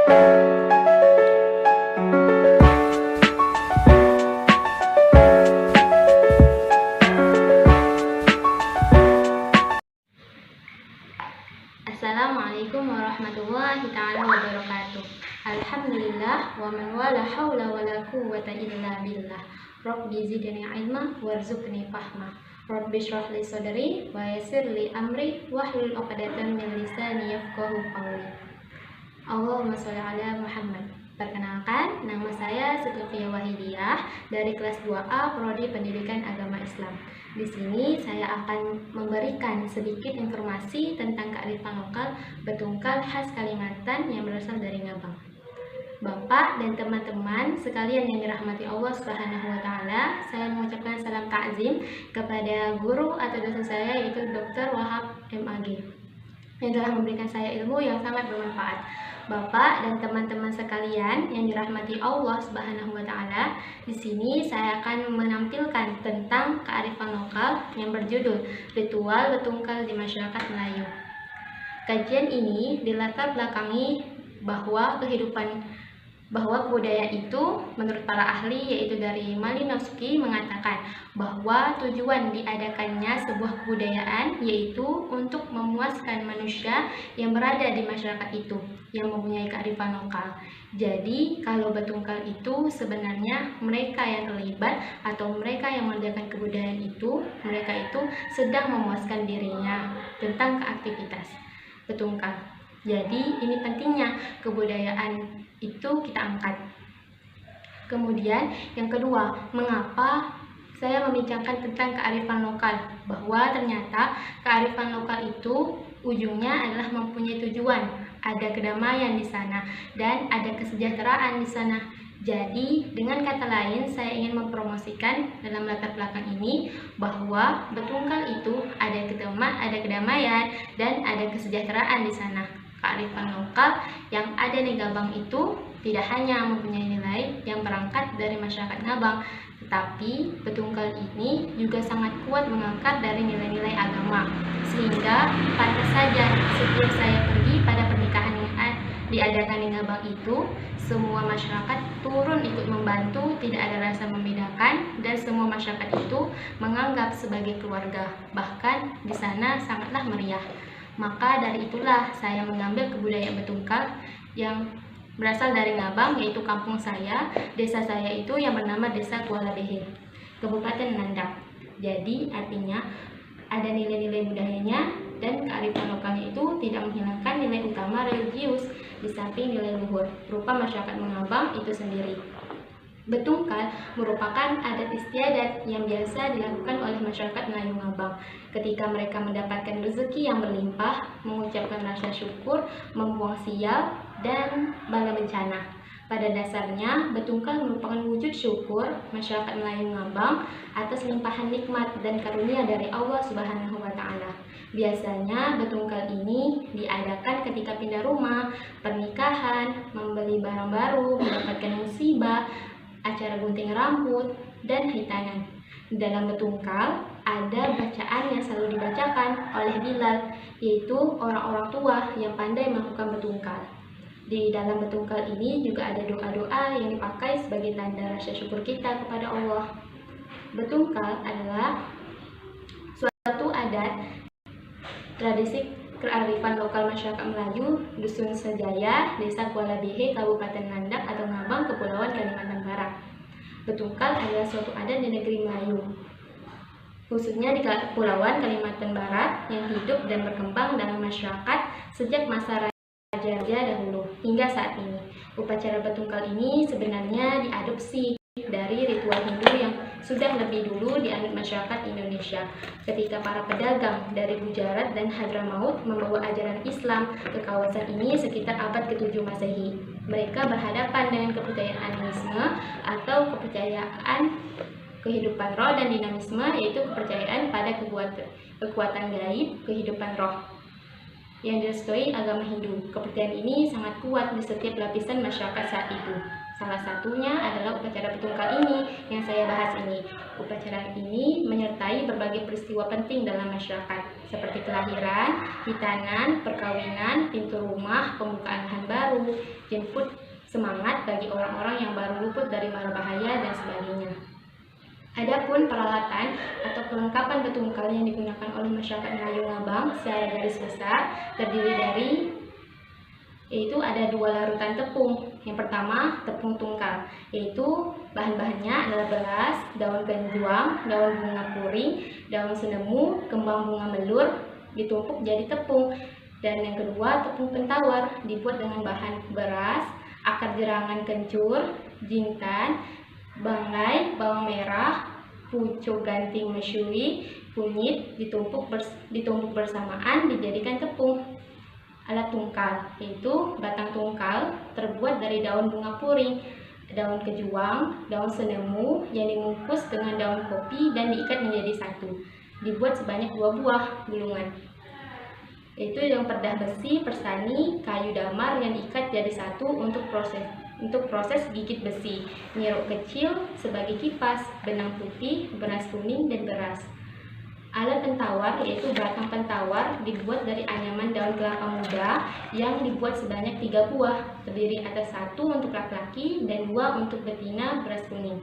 Assalamualaikum warahmatullahi ta'ala wabarakatuh. Alhamdulillah wa man wala hawla wa la quwwata illa billah. Rabbi zidni ilma warzuqni fahma. Rabbi shrah li sadri wa yassir li amri wahlul 'uqdatam min lisani yafqahu qawli. Allahumma sholli ala Muhammad. Perkenalkan, nama saya Sutufia Wahidiyah dari kelas 2A Prodi Pendidikan Agama Islam. Di sini saya akan memberikan sedikit informasi tentang kearifan lokal Betungkal khas Kalimantan yang berasal dari Ngabang. Bapak dan teman-teman sekalian yang dirahmati Allah Subhanahu wa taala, saya mengucapkan salam takzim kepada guru atau dosen saya yaitu Dr. Wahab MAG yang telah memberikan saya ilmu yang sangat bermanfaat. Bapak dan teman-teman sekalian yang dirahmati Allah Subhanahu wa taala, di sini saya akan menampilkan tentang kearifan lokal yang berjudul Ritual Betungkal di Masyarakat Melayu. Kajian ini dilatar belakangi bahwa kebudayaan itu menurut para ahli yaitu dari Malinowski mengatakan bahwa tujuan diadakannya sebuah kebudayaan yaitu untuk memuaskan manusia yang berada di masyarakat itu yang mempunyai kearifan lokal. Jadi kalau Betungkal itu sebenarnya mereka yang terlibat atau mereka yang mengerjakan kebudayaan itu, mereka itu sedang memuaskan dirinya tentang keaktivitas Betungkal. Jadi ini pentingnya kebudayaan itu kita angkat. Kemudian yang kedua, mengapa saya membincangkan tentang kearifan lokal? Bahwa ternyata kearifan lokal itu ujungnya adalah mempunyai tujuan, ada kedamaian di sana dan ada kesejahteraan di sana. Jadi dengan kata lain saya ingin mempromosikan dalam latar belakang ini bahwa Betungkal itu ada kedamaian dan ada kesejahteraan di sana. Kearifan lokal yang ada di Ngabang itu tidak hanya mempunyai nilai yang berangkat dari masyarakat Ngabang, tetapi Betungkal ini juga sangat kuat mengangkat dari nilai-nilai agama. Sehingga pantas saja setiap saya pergi pada pernikahan yang diadakan di Ngabang itu, semua masyarakat turun ikut membantu, tidak ada rasa membedakan, dan semua masyarakat itu menganggap sebagai keluarga. Bahkan di sana sangatlah meriah. Maka dari itulah saya mengambil kebudayaan Betungkal yang berasal dari Ngabang, yaitu kampung saya, desa saya itu yang bernama Desa Kuala Behe, Kabupaten Nandak. Jadi artinya ada nilai-nilai budayanya dan kearifan lokalnya itu tidak menghilangkan nilai utama religius di samping nilai luhur berupa masyarakat Ngabang itu sendiri. Betungkal merupakan adat istiadat yang biasa dilakukan oleh masyarakat Melayu Ngabang ketika mereka mendapatkan rezeki yang berlimpah, mengucapkan rasa syukur, membuang sial, dan bala bencana. Pada dasarnya, Betungkal merupakan wujud syukur masyarakat Melayu Ngabang atas limpahan nikmat dan karunia dari Allah Subhanahu wa taala. Biasanya Betungkal ini diadakan ketika pindah rumah, pernikahan, membeli barang baru, mendapatkan musibah, acara gunting rambut, dan hitanan. Dalam Betungkal ada bacaan yang selalu dibacakan oleh Bilal, yaitu orang-orang tua yang pandai melakukan Betungkal. Di dalam Betungkal ini juga ada doa-doa yang dipakai sebagai tanda rasa syukur kita kepada Allah. Betungkal adalah suatu adat tradisi kearifan lokal masyarakat Melayu Dusun Sejaya, Desa Kuala Behe, Kabupaten Nandak atau Ngabang, Kepulauan Kalimantan Barat. Betungkal adalah suatu adat di negeri Melayu, khususnya di Kepulauan Kalimantan Barat yang hidup dan berkembang dalam masyarakat sejak masa raja-raja dahulu hingga saat ini. Upacara Betungkal ini sebenarnya diadopsi dari ritual Hindu yang sudah lebih dulu dianut masyarakat Indonesia ketika para pedagang dari Gujarat dan Hadramaut membawa ajaran Islam ke kawasan ini sekitar abad ke-7 Masehi. Mereka berhadapan dengan kepercayaan animisme atau kepercayaan kehidupan roh dan dinamisme, yaitu kepercayaan pada kekuatan gaib kehidupan roh yang direstui agama Hindu. Kepercayaan ini sangat kuat di setiap lapisan masyarakat saat itu. Salah satunya adalah upacara Betungkal ini yang saya bahas ini. Upacara ini menyertai berbagai peristiwa penting dalam masyarakat seperti kelahiran, hitanan, perkawinan, pintu rumah, pembukaan lahan baru, jemput semangat bagi orang-orang yang baru luput dari mara bahaya, dan sebagainya. Adapun peralatan atau kelengkapan betungkal yang digunakan oleh masyarakat Melayu Ngabang secara garis besar terdiri dari yaitu ada 2 larutan tepung. Yang pertama, tepung tungkal, yaitu bahan-bahannya adalah beras, daun kenjuang, daun bunga puring, daun senemu, kembang bunga melur, ditumpuk jadi tepung. Dan yang kedua, tepung pentawar, dibuat dengan bahan beras, akar jerangan kencur, jintan, banggai, bawang merah, pucuk ganting mesyui, kunyit, ditumbuk bersamaan dijadikan tepung. Alat tungkal, yaitu batang tungkal terbuat dari daun bunga puring, daun kejuang, daun senemu yang dibungkus dengan daun kopi dan diikat menjadi satu. Dibuat sebanyak 2 buah gulungan, yaitu yang perdah besi, persani, kayu damar yang diikat jadi satu untuk proses gigit besi, nyeruk kecil sebagai kipas, benang putih, beras kuning, dan beras. Alat pentawar, yaitu batang pentawar dibuat dari anyaman daun kelapa muda yang dibuat sebanyak 3 buah, terdiri atas 1 untuk laki-laki dan 2 untuk betina beras kuning.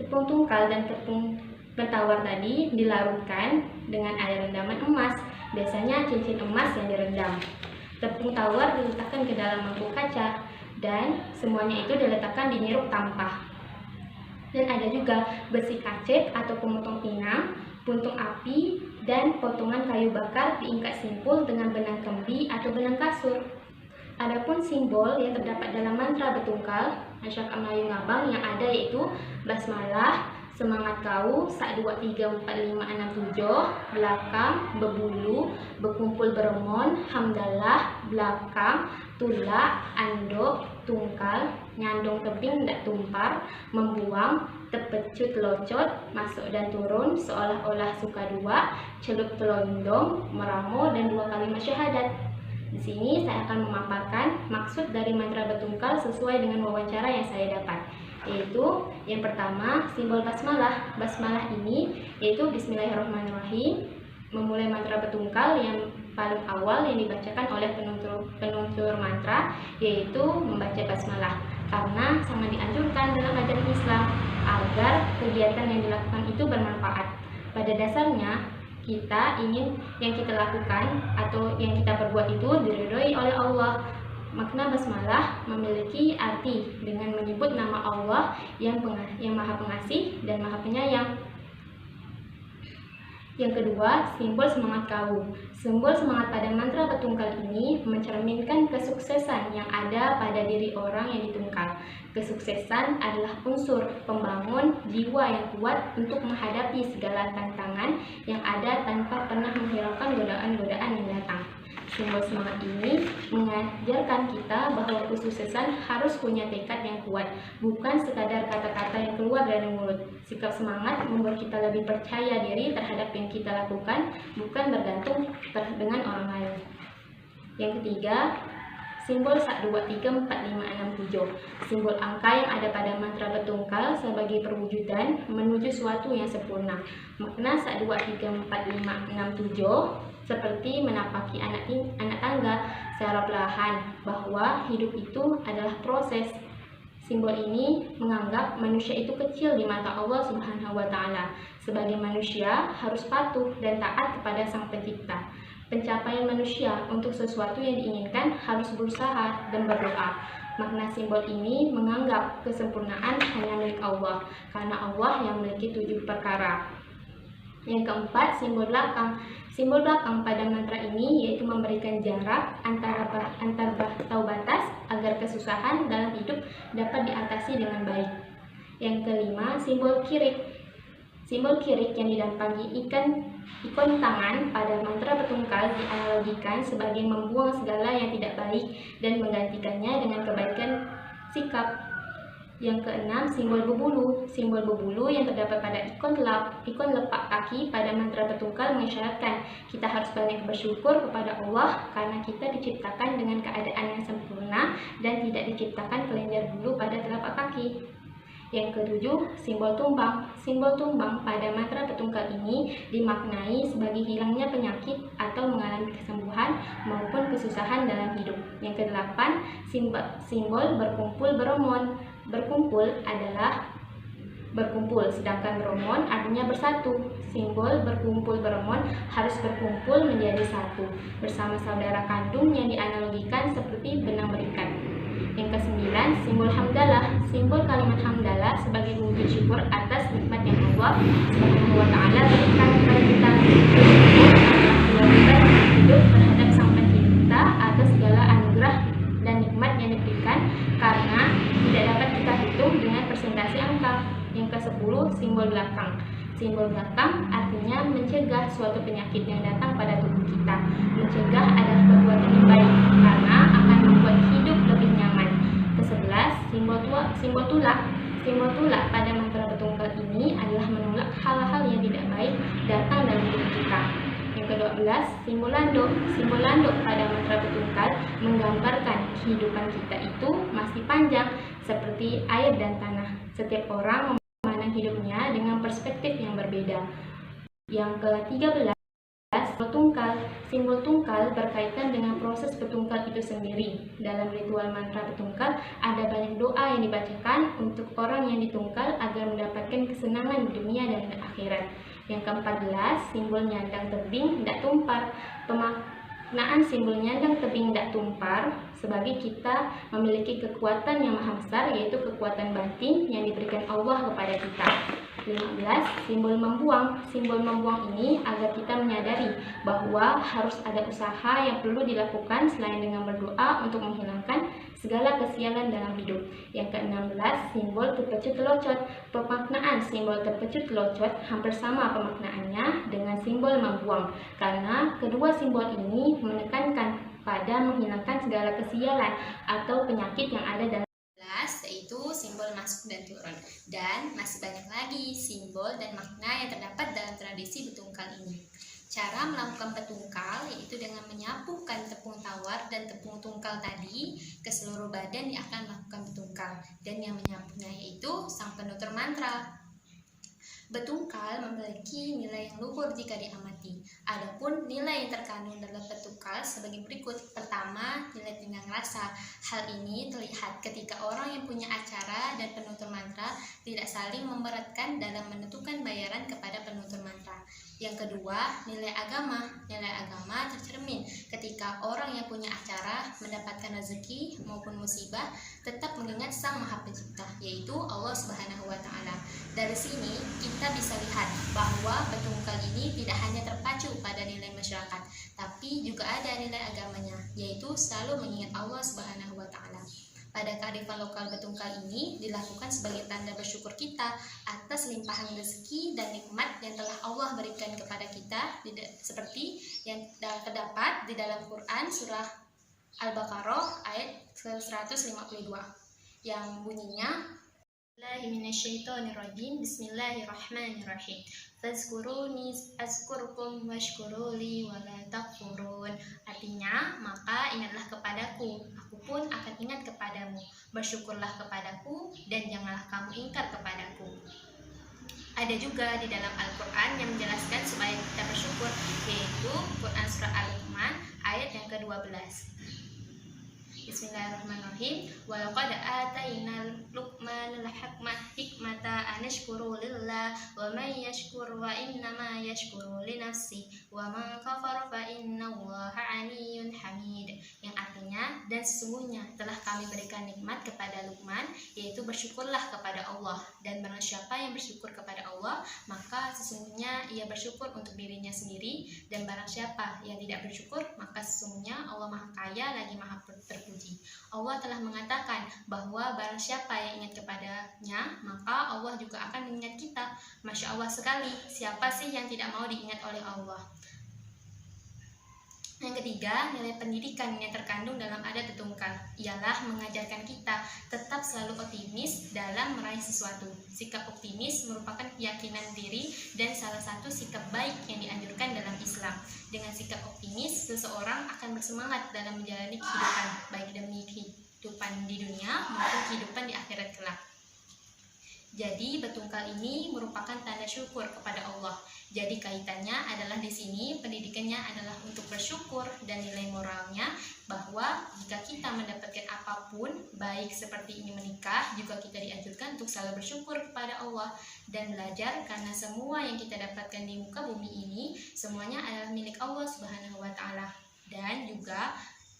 Tepung tungkal dan tepung pentawar tadi dilarutkan dengan air rendaman emas, biasanya cincin emas yang direndam. Tepung tawar diletakkan ke dalam mangkuk kaca dan semuanya itu diletakkan di nyeruk tampah. Dan ada juga besi kacet atau pemotong pinang, puntung api, dan potongan kayu bakar diikat simpul dengan benang kembi atau benang kasur. Adapun simbol yang terdapat dalam mantra betungkal masyarakat Melayu Ngabang yang ada yaitu basmalah, semangat kau, 1, 2, 3, 4, 5, 6, 7, belakang, bebulu, berkumpul beremon, hamdalah, belakang, tulak, andok, tungkal, nyandong tebing dak tumpar, membuang, tepecut locot, masuk dan turun, seolah-olah suka dua, celup telondong, meramo, dan 2 kalimat syahadat. Di sini saya akan memaparkan maksud dari mantra betungkal sesuai dengan wawancara yang saya dapat, yaitu yang pertama, simbol basmalah. Basmalah ini yaitu Bismillahirrahmanirrahim, memulai mantra betungkal yang paling awal yang dibacakan oleh penutur mantra, yaitu membaca basmalah, karena sangat dianjurkan dalam ajaran Islam agar kegiatan yang dilakukan itu bermanfaat. Pada dasarnya, yang kita lakukan atau yang kita perbuat itu diridhoi oleh Allah. Makna basmalah memiliki arti dengan menyebut nama Allah yang Maha Pengasih dan Maha Penyayang. Yang kedua, simbol semangat kau. Simbol semangat pada mantra betungkal ini mencerminkan kesuksesan yang ada pada diri orang yang ditungkal. Kesuksesan adalah unsur pembangun jiwa yang kuat untuk menghadapi segala tantangan yang ada tanpa pernah menghiraukan godaan-godaan yang datang. Simbol semangat ini mengajarkan kita bahwa kesuksesan harus punya tekad yang kuat, bukan sekadar kata-kata yang keluar dari mulut. Sikap semangat membuat kita lebih percaya diri terhadap yang kita lakukan, bukan bergantung dengan orang lain. Yang ketiga, simbol 1, 2, 3, 4, 5, 6, 7. Simbol angka yang ada pada mantra betungkal sebagai perwujudan menuju suatu yang sempurna. Makna 1, 2, 3, 4, 5, 6, 7 seperti menapaki anak tangga secara perlahan, bahwa hidup itu adalah proses. Simbol ini menganggap manusia itu kecil di mata Allah Subhanahu wa Ta'ala. Sebagai manusia harus patuh dan taat kepada Sang Pencipta. Pencapaian manusia untuk sesuatu yang diinginkan harus berusaha dan berdoa. Makna simbol ini menganggap kesempurnaan hanya milik Allah, karena Allah yang memiliki 7 perkara. Yang keempat, simbol belakang. Simbol belakang pada mantra ini yaitu memberikan jarak antar batas agar kesusahan dalam hidup dapat diatasi dengan baik. Yang kelima, simbol kirik. Simbol kirik yang didampangi ikon tangan pada mantra betungkal dianalogikan sebagai membuang segala yang tidak baik dan menggantikannya dengan kebaikan sikap. Yang keenam, simbol bebulu. Simbol bebulu yang terdapat pada ikon lepak kaki pada mantra betungkal mengisyaratkan kita harus banyak bersyukur kepada Allah karena kita diciptakan dengan keadaan yang sempurna dan tidak diciptakan kelenjar bulu pada telapak kaki. Yang ketujuh, simbol tumbang. Simbol tumbang pada mantra petungkal ini dimaknai sebagai hilangnya penyakit atau mengalami kesembuhan maupun kesusahan dalam hidup. Yang kedelapan, simbol berkumpul beromon. Berkumpul adalah berkumpul, sedangkan beromon artinya bersatu. Simbol berkumpul beromon harus berkumpul menjadi satu bersama saudara kandung yang dianalogikan seperti benang berikat. Yang kesembilan, simbol hamdalah. Simbol kalimat hamdalah sebagai wujud syukur atas nikmat yang Allah Subhanahu wa Ta'ala berikan kepada kita. Bersyukur adalah kewajiban hidup terhadap Sang Pencipta atas segala anugerah dan nikmat yang diberikan, karena tidak dapat kita hitung dengan persentase angka. Yang ke-10, simbol belakang. Simbol belakang artinya mencegah suatu penyakit yang datang pada tubuh kita. Mencegah adalah perbuatan yang baik karena akan membuat hidup lebih nyaman. Ke-11, simbol tulak. Simbol tulak pada mantra petungkal ini adalah menolak hal-hal yang tidak baik datang dalam tubuh kita. Yang ke-12, simbol landuk. Simbol landuk pada mantra petungkal menggambarkan kehidupan kita itu masih panjang seperti air dan tanah. Setiap orang memandang hidupnya dengan perspektif yang berbeda. Yang ke-13, simbol tungkal. Simbol tungkal berkaitan dengan proses petungkal itu sendiri. Dalam ritual mantra petungkal ada banyak doa yang dibacakan untuk orang yang ditungkal agar mendapatkan kesenangan di dunia dan di akhirat. Yang ke-14, simbol nyandang tebing ndak tumpar. Pemaknaan simbol nyandang tebing ndak tumpar sebagai kita memiliki kekuatan yang maha besar, yaitu kekuatan batin yang diberikan Allah kepada kita. 15, simbol membuang. Simbol membuang ini agar kita menyadari bahwa harus ada usaha yang perlu dilakukan selain dengan berdoa untuk menghilangkan segala kesialan dalam hidup. Yang ke-16, simbol terpecut telocot. Pemaknaan simbol terpecut telocot hampir sama pemaknaannya dengan simbol membuang, karena kedua simbol ini menekankan pada menghilangkan segala kesialan atau penyakit yang ada dalam, yaitu simbol masuk dan turun. Dan masih banyak lagi simbol dan makna yang terdapat dalam tradisi betungkal ini. Cara melakukan petungkal yaitu dengan menyapukan tepung tawar dan tepung tungkal tadi ke seluruh badan yang akan melakukan betungkal, dan yang menyapunya yaitu sang penutur mantra. Betungkal memiliki nilai yang luhur jika diamati. Adapun nilai yang terkandung dalam betungkal sebagai berikut. Pertama, nilai tenggang rasa. Hal ini terlihat ketika orang yang punya acara dan penutur mantra tidak saling memberatkan dalam menentukan bayaran kepada penutur mantra. Yang kedua, nilai agama. Nilai agama tercermin ketika orang yang punya acara mendapatkan rezeki maupun musibah tetap mengingat Sang Maha Pencipta, yaitu Allah Subhanahu wa Ta'ala. Dari sini kita bisa lihat bahwa betungkal ini tidak hanya terpacu pada nilai masyarakat, tapi juga ada nilai agamanya, yaitu selalu mengingat Allah Subhanahu wa Ta'ala. Pada kearifan lokal betungkal ini dilakukan sebagai tanda bersyukur kita atas limpahan rezeki dan nikmat yang telah Allah berikan kepada kita, seperti yang terdapat di dalam Quran surah Al-Baqarah ayat 152 yang bunyinya, Bismillahirrahmanirrahim. Fazkuruni azkurkum washkuruli wala takfurun. Artinya, maka ingatlah kepadaku, aku pun akan ingat kepadamu. Bersyukurlah kepadaku dan janganlah kamu ingkar kepadaku. Ada juga di dalam Al-Quran yang menjelaskan supaya kita bersyukur, yaitu Quran surah Al-Luqman ayat yang ke-12. Bismillahirrahmanirrahim. Wa laqad atainal Luqmanal hikmata an yashkuru lillah wa man yashkur wa innama yashkuru li nafsi wa man kafara fa innallaha 'aliyyun hamid. Yang artinya, dan sesungguhnya telah kami berikan nikmat kepada Luqman, yaitu bersyukurlah kepada Allah, dan barang siapa yang bersyukur kepada Allah maka sesungguhnya ia bersyukur untuk dirinya sendiri, dan barang siapa yang tidak bersyukur maka sesungguhnya Allah Maha Kaya lagi Maha terpuji. Allah telah mengatakan bahwa barang siapa yang ingat kepadanya maka Allah juga akan mengingat kita. Masya Allah sekali, siapa sih yang tidak mau diingat oleh Allah? Yang ketiga, nilai pendidikan yang terkandung dalam adat betungkal ialah mengajarkan kita tetap selalu optimis dalam meraih sesuatu. Sikap optimis merupakan keyakinan diri dan salah satu sikap baik yang dianjurkan dalam Islam. Dengan sikap optimis, seseorang akan bersemangat dalam menjalani kehidupan, baik demi kehidupan di dunia maupun kehidupan di akhirat kelak. Jadi betungkal ini merupakan tanda syukur kepada Allah. Jadi kaitannya adalah di sini pendidikannya adalah untuk bersyukur, dan nilai moralnya bahwa jika kita mendapatkan apapun, baik seperti ini menikah, juga kita dianjurkan untuk selalu bersyukur kepada Allah dan belajar, karena semua yang kita dapatkan di muka bumi ini semuanya adalah milik Allah Subhanahu wa taala. Dan juga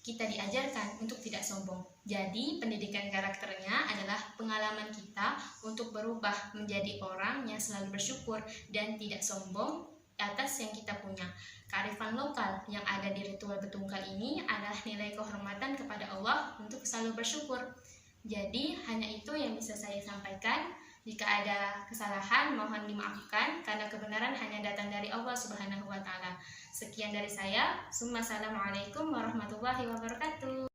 kita diajarkan untuk tidak sombong. Jadi pendidikan karakternya adalah pengalaman kita untuk berubah menjadi orang yang selalu bersyukur dan tidak sombong atas yang kita punya. Kearifan lokal yang ada di ritual betungkal ini adalah nilai kehormatan kepada Allah untuk selalu bersyukur. Jadi hanya itu yang bisa saya sampaikan. Jika ada kesalahan mohon dimaafkan, karena kebenaran hanya datang dari Allah Subhanahu wa taala. Sekian dari saya. Assalamualaikum warahmatullahi wabarakatuh.